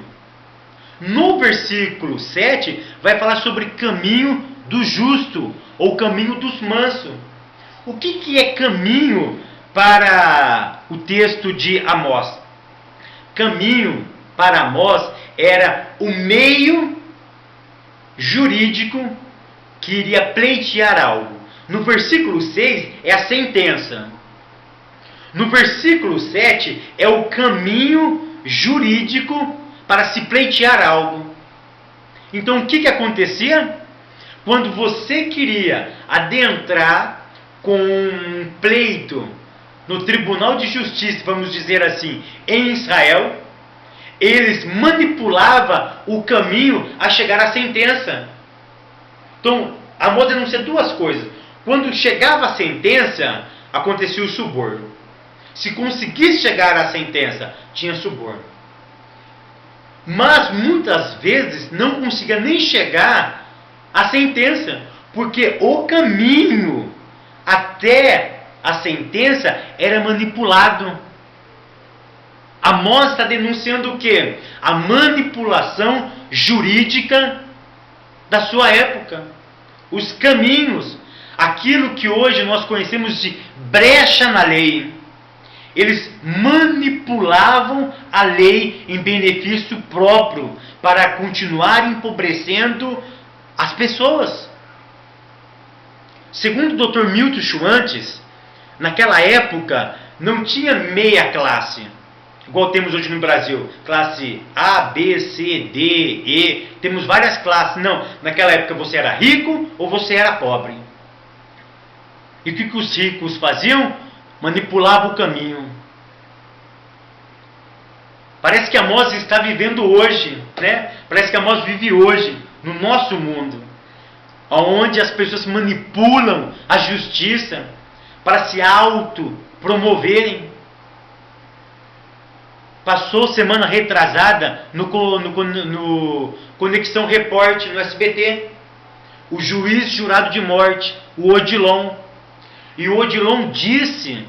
Speaker 1: No versículo 7 vai falar sobre caminho do justo ou caminho dos mansos. O que é caminho para o texto de Amós? Caminho para Amós era o meio jurídico que iria pleitear algo. No versículo 6 é a sentença. No versículo 7 é o caminho jurídico para se pleitear algo. Então o que acontecia? Quando você queria adentrar com um pleito no Tribunal de Justiça, vamos dizer assim, em Israel, eles manipulavam o caminho a chegar à sentença. Então, Amós denuncia duas coisas. Quando chegava a sentença, acontecia o suborno. Se conseguisse chegar à sentença, tinha suborno. Mas muitas vezes não conseguia nem chegar à sentença, porque o caminho até a sentença era manipulado. Amós está denunciando o quê? A manipulação jurídica da sua época. Os caminhos, aquilo que hoje nós conhecemos de brecha na lei. Eles manipulavam a lei em benefício próprio para continuar empobrecendo as pessoas. Segundo o Dr. Milton Schwantes, naquela época não tinha meia classe, igual temos hoje no Brasil, classe A, B, C, D, E, temos várias classes. Não, naquela época você era rico ou você era pobre. E o que os ricos faziam? Manipulavam o caminho. Parece que Amós está vivendo hoje, né? Parece que Amós vive hoje, no nosso mundo, onde as pessoas manipulam a justiça para se autopromoverem. Passou semana retrasada no Conexão Repórter, no SBT, o juiz jurado de morte, o Odilon. E o Odilon disse,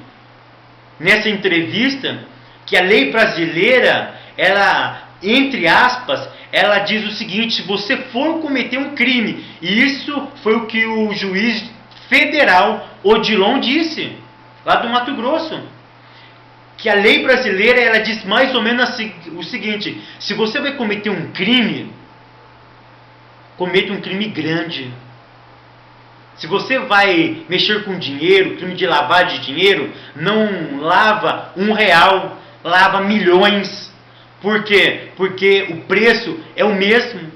Speaker 1: nessa entrevista, que a lei brasileira, ela, entre aspas, ela diz o seguinte: se você for cometer um crime, e isso foi o que o juiz federal Odilon disse, lá do Mato Grosso, que a lei brasileira, ela diz mais ou menos o seguinte: se você vai cometer um crime, cometa um crime grande. Se você vai mexer com dinheiro, crime de lavagem de dinheiro, não lava R$1, lava milhões. Por quê? Porque o preço é o mesmo.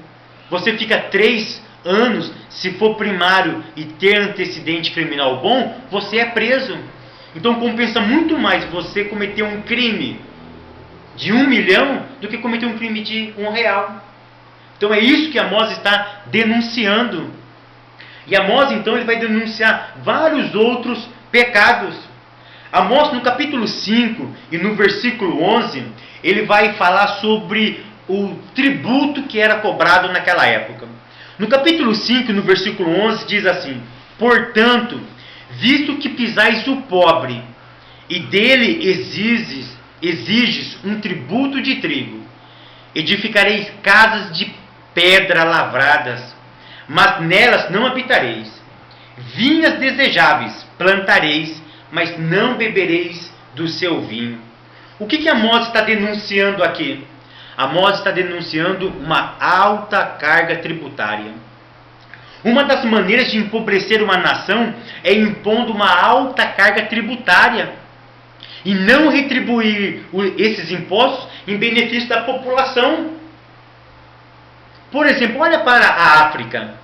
Speaker 1: Você fica 3 anos, se for primário e ter antecedente criminal bom, você é preso. Então compensa muito mais você cometer um crime de 1 milhão do que cometer um crime de R$ 1. Então é isso que Amós está denunciando. E Amós então ele vai denunciar vários outros pecados. Amós no capítulo 5 e no versículo 11, ele vai falar sobre o tributo que era cobrado naquela época. No capítulo 5, no versículo 11, diz assim: portanto, visto que pisais o pobre, e dele exiges um tributo de trigo, edificareis casas de pedra lavradas, mas nelas não habitareis. Vinhas desejáveis plantareis, mas não bebereis do seu vinho. O que Amós está denunciando aqui? Amós está denunciando uma alta carga tributária. Uma das maneiras de empobrecer uma nação é impondo uma alta carga tributária e não retribuir esses impostos em benefício da população. Por exemplo, olha para a África.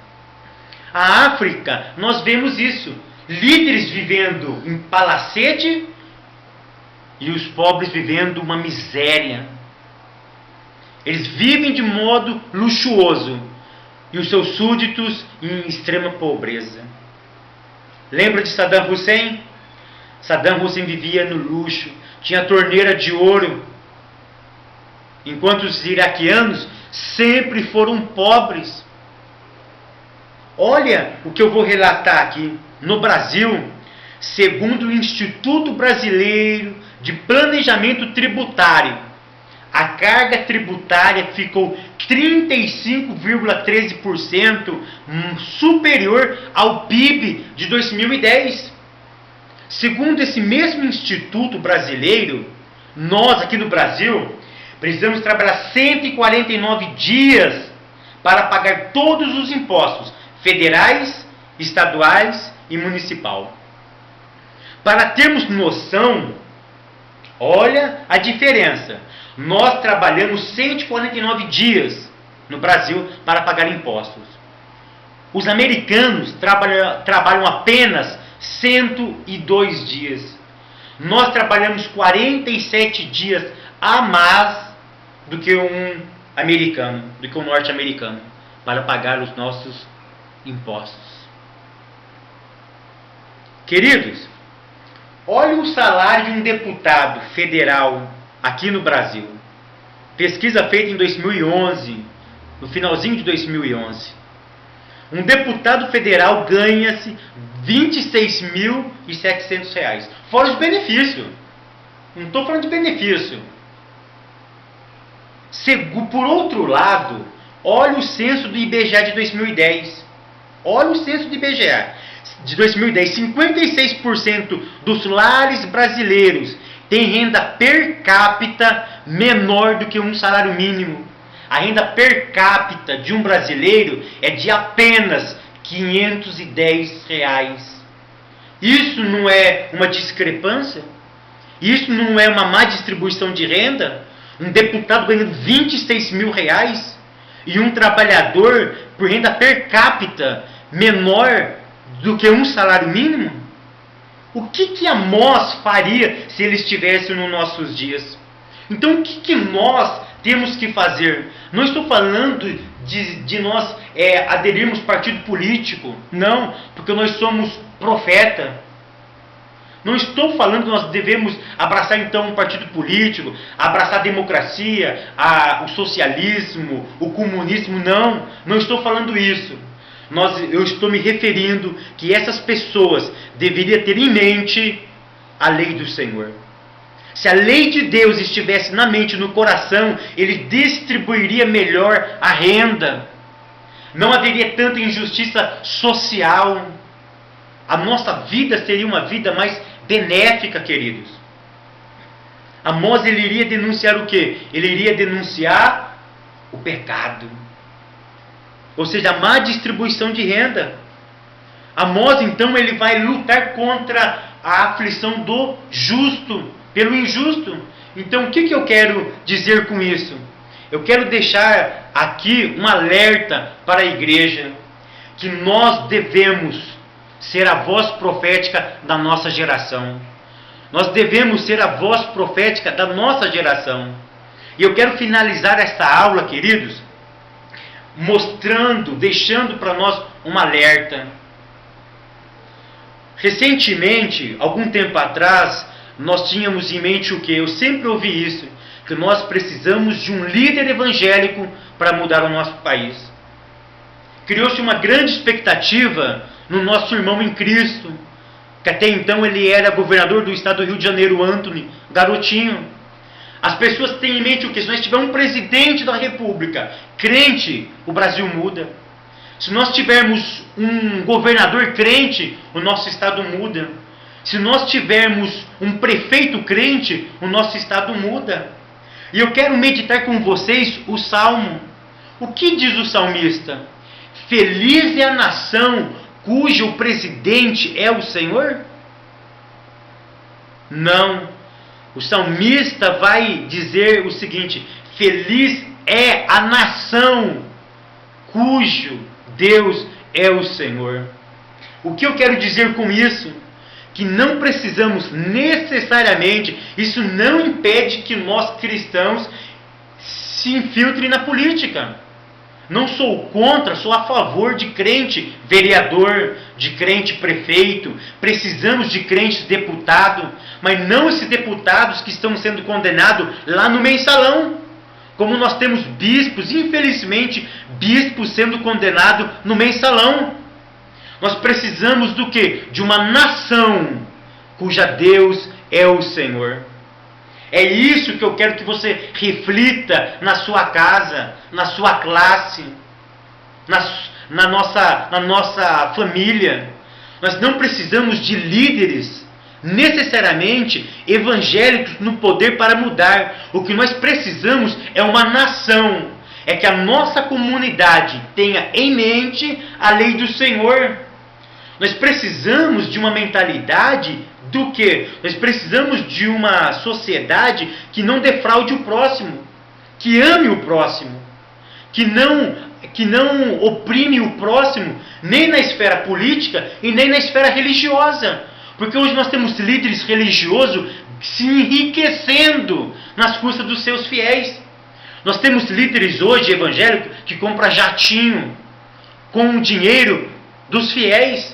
Speaker 1: A África, nós vemos isso. Líderes vivendo em palacete e os pobres vivendo uma miséria. Eles vivem de modo luxuoso e os seus súditos em extrema pobreza. Lembra de Saddam Hussein? Saddam Hussein vivia no luxo, tinha torneira de ouro, enquanto os iraquianos sempre foram pobres. Olha o que eu vou relatar aqui. No Brasil, segundo o Instituto Brasileiro de Planejamento Tributário, a carga tributária ficou 35,13% superior ao PIB de 2010. Segundo esse mesmo Instituto Brasileiro, nós aqui no Brasil precisamos trabalhar 149 dias para pagar todos os impostos federais, estaduais e municipal. Para termos noção, olha a diferença. Nós trabalhamos 149 dias no Brasil para pagar impostos. Os americanos trabalham apenas 102 dias. Nós trabalhamos 47 dias a mais do que um americano, do que um norte-americano, para pagar os nossos impostos. Queridos, olha o salário de um deputado federal aqui no Brasil. Pesquisa feita em 2011, no finalzinho de 2011. Um deputado federal ganha-se R$ 26.700. Fora os benefícios. Não estou falando de benefício. Por outro lado, olha o censo do IBGE de 2010. Olha o censo do IBGE de 2010. 56% dos lares brasileiros têm renda per capita menor do que um salário mínimo. A renda per capita de um brasileiro é de apenas R$ 510. Isso não é uma discrepância? Isso não é uma má distribuição de renda? Um deputado ganhando R$ 26.000 e um trabalhador por renda per capita menor do que um salário mínimo? O que Amós faria se ele estivesse nos nossos dias? Então o que nós temos que fazer? Não estou falando de nós aderirmos partido político. Não, porque nós somos profeta. Não estou falando que nós devemos abraçar então um partido político, abraçar a democracia, o socialismo, o comunismo. Não, não estou falando isso. Eu estou me referindo que essas pessoas deveriam ter em mente a lei do Senhor. Se a lei de Deus estivesse na mente, no coração, ele distribuiria melhor a renda. Não haveria tanta injustiça social. A nossa vida seria uma vida mais benéfica, queridos. Amós, ele iria denunciar o quê? Ele iria denunciar o pecado. Ou seja, a má distribuição de renda. Amós, então, ele vai lutar contra a aflição do justo pelo injusto. Então, o que eu quero dizer com isso? Eu quero deixar aqui um alerta para a igreja. que nós devemos ser a voz profética da nossa geração. Nós devemos ser a voz profética da nossa geração. E eu quero finalizar esta aula, queridos, mostrando, deixando para nós um alerta. Recentemente, algum tempo atrás, nós tínhamos em mente o que? Eu sempre ouvi isso, que nós precisamos de um líder evangélico para mudar o nosso país. Criou-se uma grande expectativa no nosso irmão em Cristo, que até então ele era governador do estado do Rio de Janeiro, Antony, garotinho. As pessoas têm em mente o que? Se nós tivermos um presidente da república crente, o Brasil muda. Se nós tivermos um governador crente, o nosso estado muda. Se nós tivermos um prefeito crente, o nosso estado muda. E eu quero meditar com vocês o Salmo. O que diz o salmista? Feliz é a nação cujo presidente é o Senhor? Não. O salmista vai dizer o seguinte: feliz é a nação cujo Deus é o Senhor. O que eu quero dizer com isso? Que não precisamos necessariamente, isso não impede que nós cristãos se infiltrem na política. Não sou contra, sou a favor de crente vereador, de crente prefeito. Precisamos de crentes deputado, mas não esses deputados que estão sendo condenados lá no mensalão. Como nós temos bispos, infelizmente, bispos sendo condenados no mensalão. Nós precisamos do quê? De uma nação cuja Deus é o Senhor. É isso que eu quero que você reflita na sua casa, na sua classe, na nossa família. Nós não precisamos de líderes necessariamente evangélicos no poder para mudar. O que nós precisamos é uma nação. É que a nossa comunidade tenha em mente a lei do Senhor. Nós precisamos de uma mentalidade do que? Nós precisamos de uma sociedade que não defraude o próximo, que ame o próximo, que não oprime o próximo, nem na esfera política e nem na esfera religiosa. Porque hoje nós temos líderes religiosos se enriquecendo nas custas dos seus fiéis. Nós temos líderes hoje evangélicos que compram jatinho com o dinheiro dos fiéis.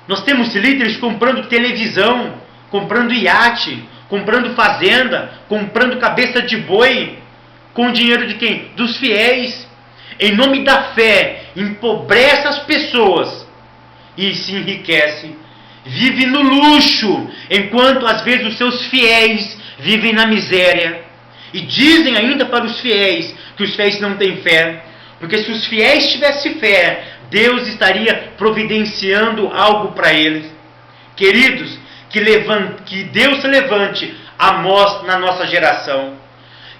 Speaker 1: Nós temos líderes comprando televisão, comprando iate, comprando fazenda, comprando cabeça de boi, com o dinheiro de quem? Dos fiéis. Em nome da fé, empobrece as pessoas e se enriquece. Vive no luxo, enquanto às vezes os seus fiéis vivem na miséria. E dizem ainda para os fiéis que os fiéis não têm fé. Porque se os fiéis tivessem fé, Deus estaria providenciando algo para eles. Queridos, que Deus se levante Amós na nossa geração.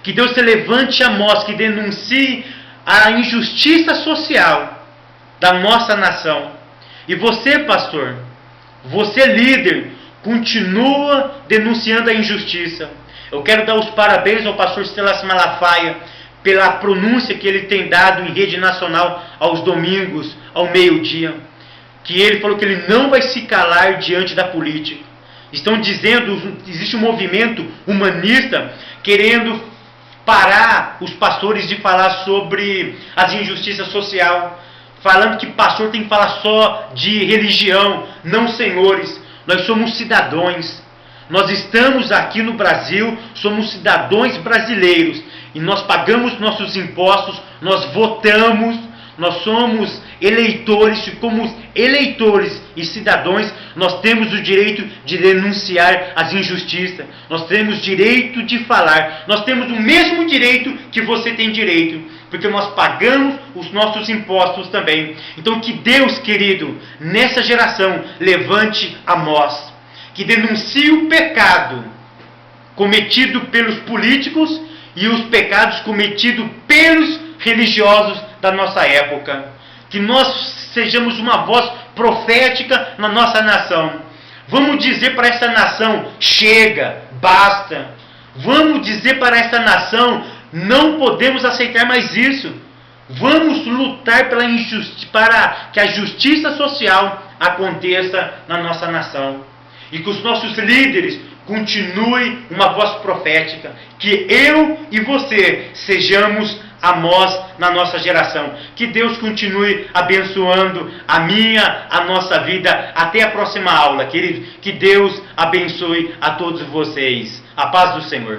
Speaker 1: Que Deus se levante Amós, que denuncie a injustiça social da nossa nação. E você, pastor, você líder, continua denunciando a injustiça. Eu quero dar os parabéns ao pastor Silas Malafaia pela pronúncia que ele tem dado em rede nacional aos domingos, ao meio-dia. Que ele falou que ele não vai se calar diante da política. Estão dizendo, existe um movimento humanista querendo parar os pastores de falar sobre as injustiças sociais. Falando que pastor tem que falar só de religião. Não, senhores, nós somos cidadãos. Nós estamos aqui no Brasil, somos cidadãos brasileiros. E nós pagamos nossos impostos, nós votamos, nós somos eleitores, e como eleitores e cidadãos, nós temos o direito de denunciar as injustiças, nós temos direito de falar, nós temos o mesmo direito que você tem direito, porque nós pagamos os nossos impostos também. Então que Deus, querido, nessa geração, levante Amós, que denuncie o pecado cometido pelos políticos e os pecados cometidos pelos religiosos da nossa época. Que nós sejamos uma voz profética na nossa nação. Vamos dizer para essa nação, chega, basta. Vamos dizer para essa nação, não podemos aceitar mais isso. Vamos lutar para que a justiça social aconteça na nossa nação. E que os nossos líderes continuem uma voz profética. Que eu e você sejamos Amós na nossa geração. Que Deus continue abençoando a nossa vida. Até a próxima aula, querido. Que Deus abençoe a todos vocês. A paz do Senhor.